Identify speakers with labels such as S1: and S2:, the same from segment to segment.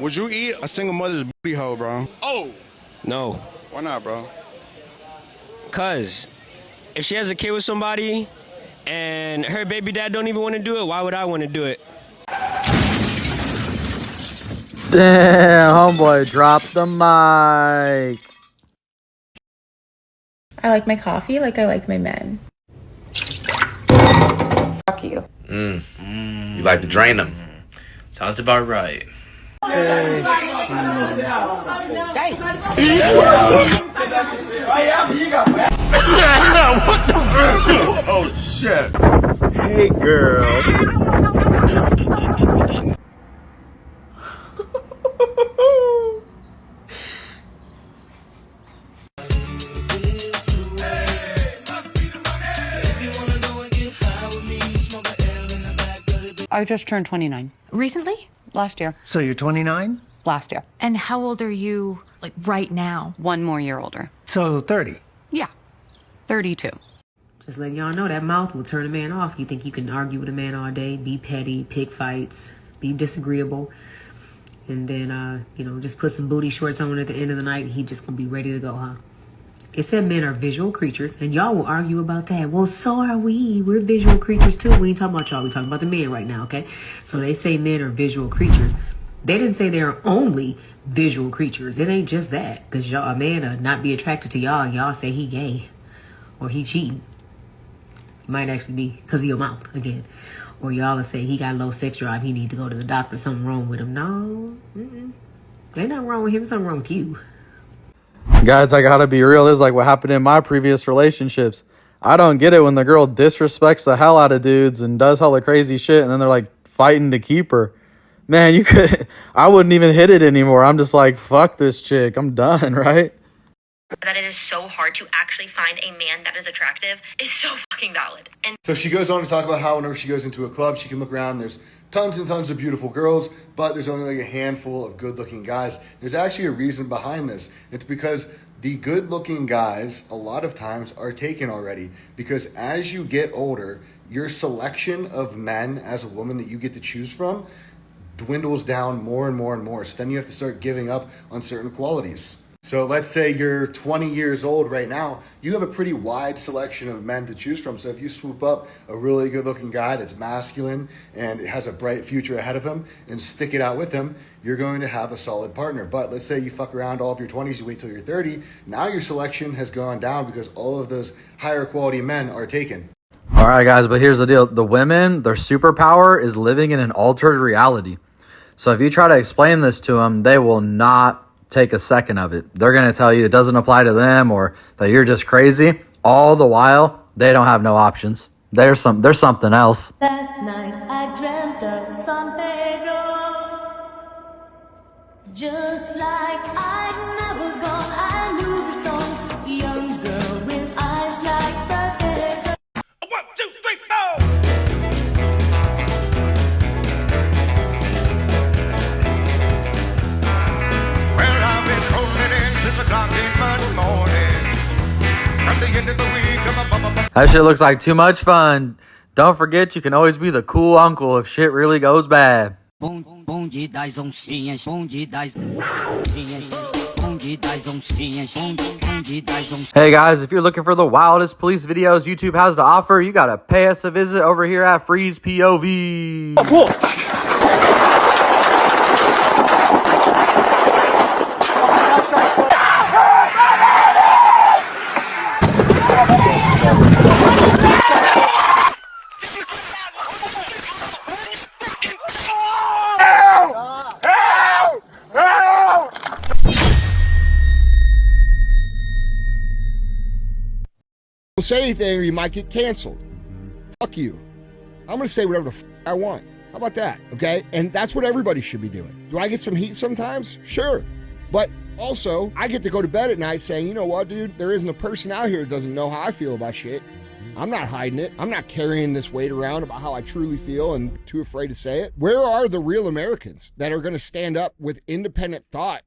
S1: Would you eat a single mother's booty hole, bro?
S2: Oh. No.
S1: Why not, bro?
S2: Cause if she has a kid with somebody and her baby dad don't even want to do it, why would I want to do it?
S3: Damn, homeboy, drop the mic.
S4: I like my coffee like I like my men. Fuck you.
S5: You like to drain them.
S6: Sounds about right.
S5: Oh shit. Hey girl.
S7: I just turned 29.
S8: Recently?
S7: Last year.
S9: So you're 29?
S7: Last year.
S8: And how old are you, like, right now?
S7: 1 more year older.
S9: So 30?
S7: Yeah. 32.
S10: Just letting y'all know that mouth will turn a man off. You think you can argue with a man all day, be petty, pick fights, be disagreeable, and then, just put some booty shorts on at the end of the night, he just gonna be ready to go, huh? It said men are visual creatures, and y'all will argue about that. Well, so are we. We're visual creatures, too. We ain't talking about y'all. We talking about the men right now, okay? So they say men are visual creatures. They didn't say they're only visual creatures. It ain't just that. Because y'all, a man will not be attracted to y'all, and y'all say he gay. Or he cheating. It might actually be because of your mouth, again. Or y'all will say he got low sex drive. He need to go to the doctor. Something wrong with him. No. Ain't nothing wrong with him. Something wrong with you.
S3: Guys, I gotta be real. This is like what happened in my previous relationships. I don't get it when the girl disrespects the hell out of dudes and does hella crazy shit, and then they're like fighting to keep her. Man, I wouldn't even hit it anymore. I'm just like, fuck this chick. I'm done, right?
S11: That it is so hard to actually find a man that is attractive is so fucking valid. And
S12: so she goes on to talk about how whenever she goes into a club, she can look around, there's tons and tons of beautiful girls, but there's only like a handful of good-looking guys. There's actually a reason behind this. It's because the good-looking guys, a lot of times, are taken already. Because as you get older, your selection of men as a woman that you get to choose from dwindles down more and more and more. So then you have to start giving up on certain qualities. So let's say you're 20 years old right now, you have a pretty wide selection of men to choose from. So if you swoop up a really good looking guy that's masculine and has a bright future ahead of him and stick it out with him, you're going to have a solid partner. But let's say you fuck around all of your 20s, you wait till you're 30, now your selection has gone down because all of those higher quality men are taken.
S3: All right, guys, but here's the deal. The women, their superpower is living in an altered reality. So if you try to explain this to them, they will not take a second of it. They're going to tell you it doesn't apply to them or that you're just crazy. All the while, they don't have no options. There's something else.
S13: Last night I dreamt of San Pedro. Just like I never gone, I knew the song. Young girl with eyes like the desert.
S5: 1, 2, 3, 4.
S3: That shit looks like too much fun. Don't forget, you can always be the cool uncle if shit really goes bad. Hey guys, if you're looking for the wildest police videos YouTube has to offer, you gotta pay us a visit over here at FreezePOV.
S14: Don't say anything or you might get canceled. Fuck you. I'm gonna say whatever the f I want. How about that? Okay? And that's what everybody should be doing. Do I get some heat sometimes? Sure. But also, I get to go to bed at night saying, you know what, dude? There isn't a person out here that doesn't know how I feel about shit. I'm not hiding it. I'm not carrying this weight around about how I truly feel and too afraid to say it. Where are the real Americans that are gonna stand up with independent thought?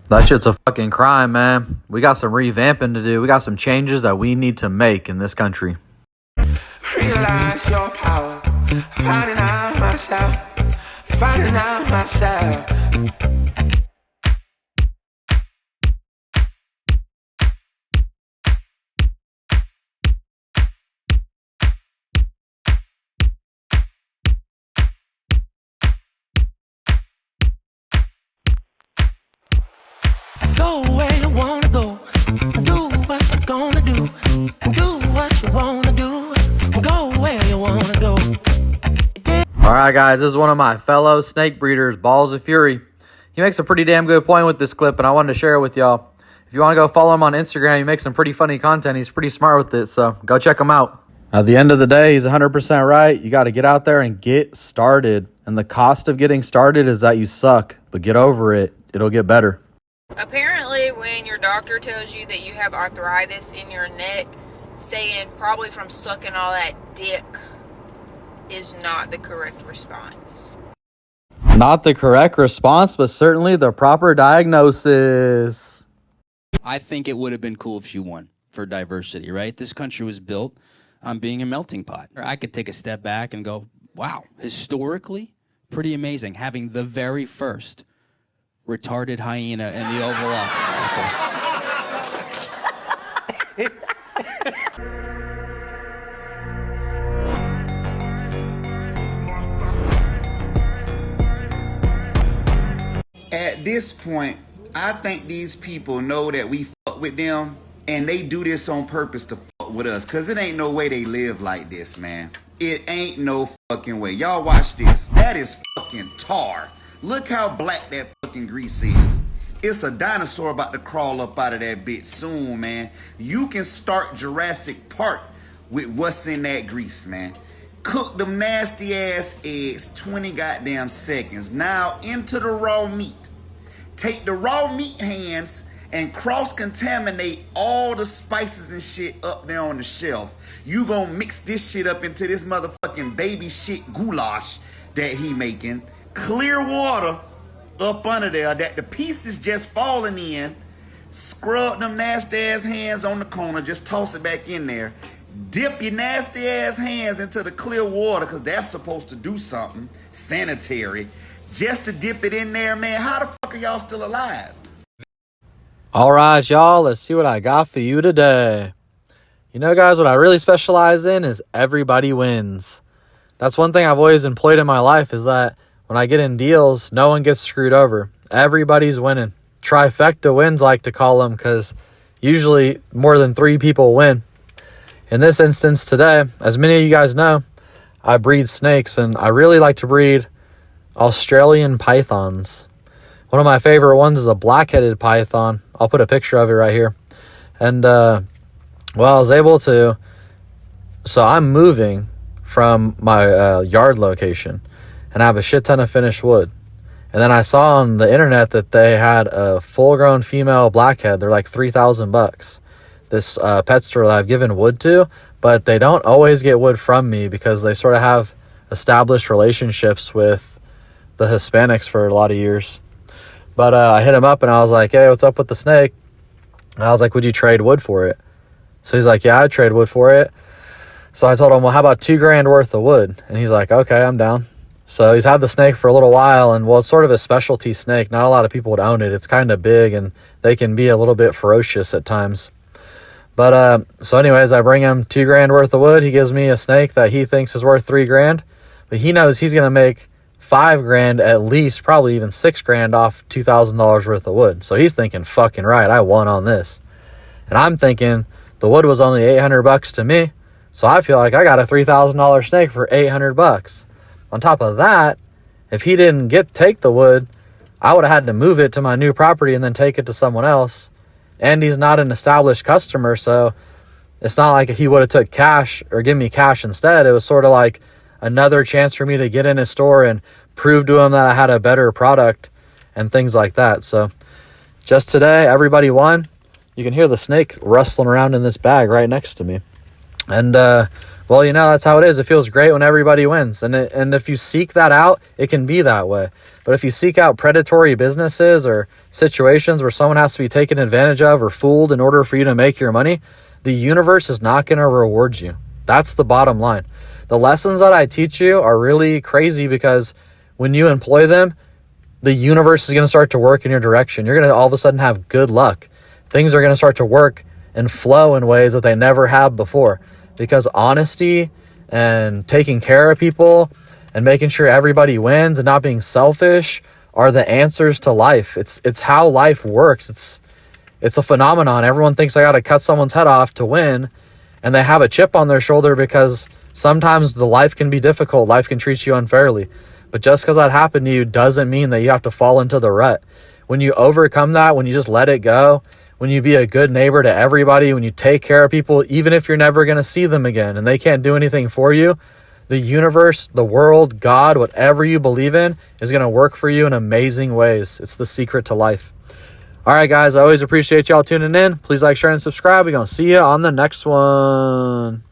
S3: That shit's a fucking crime, man. We got some revamping to do. We got some changes that we need to make in this country.
S9: Realize your power. Finding out myself. Finding out myself. Go where you wanna go. Do what you're gonna do. Do what you wanna do. Go where you wanna go.
S3: Alright guys, this is one of my fellow snake breeders, Balls of Fury. He makes a pretty damn good point with this clip, and I wanted to share it with y'all. If you want to go follow him on Instagram, he makes some pretty funny content. He's pretty smart with it, so go check him out. At the end of the day, he's 100% right. You got to get out there and get started. And the cost of getting started is that you suck, but get over it. It'll get better.
S15: Apparently, when your doctor tells you that you have arthritis in your neck, saying probably from sucking all that dick is not the correct response.
S3: Not the correct response, but certainly the proper diagnosis.
S16: I think it would have been cool if she won for diversity, right? This country was built on being a melting pot. I could take a step back and go, wow, historically, pretty amazing having the very first retarded hyena in the Oval Office.
S17: At this point, I think these people know that we fuck with them, and they do this on purpose to fuck with us, because it ain't no way they live like this, man. It ain't no fucking way. Y'all watch this. That is fucking tar. Look how black that fucking grease is. It's a dinosaur about to crawl up out of that bitch soon, man. You can start Jurassic Park with what's in that grease, man. Cook them nasty ass eggs 20 goddamn seconds. Now into the raw meat. Take the raw meat hands and cross-contaminate all the spices and shit up there on the shelf. You gonna mix this shit up into this motherfucking baby shit goulash that he making. Clear water up under there that the pieces just falling in. Scrub them nasty ass hands on the corner. Just toss it back in there. Dip your nasty ass hands into the clear water, because that's supposed to do something sanitary. Just to dip it in there, man. How the fuck are y'all still alive?
S3: All right, y'all, let's see what I got for you today. You know, guys, what I really specialize in is everybody wins. That's one thing I've always employed in my life, is that when I get in deals, no one gets screwed over. Everybody's winning. Trifecta wins, I like to call them, because usually more than 3 people win. In this instance today, as many of you guys know, I breed snakes, and I really like to breed Australian pythons. One of my favorite ones is a black-headed python. I'll put a picture of it right here. And, well, I was able to... So I'm moving from my yard location, and I have a shit ton of finished wood. And then I saw on the internet that they had a full-grown female blackhead. They're like $3,000. This pet store that I've given wood to, but they don't always get wood from me because they sort of have established relationships with the Hispanics for a lot of years. But I hit him up and I was like, hey, what's up with the snake? And I was like, would you trade wood for it? So he's like, yeah, I'd trade wood for it. So I told him, well, how about $2,000 worth of wood? And he's like, okay, I'm down. So he's had the snake for a little while, and well, it's sort of a specialty snake. Not a lot of people would own it. It's kind of big, and they can be a little bit ferocious at times. But, so anyways, I bring him $2,000 worth of wood. He gives me a snake that he thinks is worth $3,000, but he knows he's going to make $5,000 at least, probably even $6,000 off $2,000 worth of wood. So he's thinking, fucking right, I won on this. And I'm thinking the wood was only $800 to me, so I feel like I got a $3,000 snake for $800. On top of that, if he didn't take the wood, I would have had to move it to my new property and then take it to someone else. And he's not an established customer, so it's not like if he would have took cash or give me cash instead. It was sort of like another chance for me to get in his store and prove to him that I had a better product and things like that. So just today, everybody won. You can hear the snake rustling around in this bag right next to me. And, well, you know, that's how it is. It feels great when everybody wins. And if you seek that out, it can be that way. But if you seek out predatory businesses or situations where someone has to be taken advantage of or fooled in order for you to make your money, the universe is not going to reward you. That's the bottom line. The lessons that I teach you are really crazy because when you employ them, the universe is going to start to work in your direction. You're going to all of a sudden have good luck. Things are going to start to work and flow in ways that they never have before. Because honesty and taking care of people and making sure everybody wins and not being selfish are the answers to life. It's how life works. It's a phenomenon. Everyone thinks I got to cut someone's head off to win, and they have a chip on their shoulder because sometimes the life can be difficult. Life can treat you unfairly. But just because that happened to you doesn't mean that you have to fall into the rut. When you overcome that, when you just let it go, when you be a good neighbor to everybody, when you take care of people, even if you're never going to see them again and they can't do anything for you, the universe, the world, God, whatever you believe in is going to work for you in amazing ways. It's the secret to life. All right, guys, I always appreciate y'all tuning in. Please like, share, and subscribe. We're going to see you on the next one.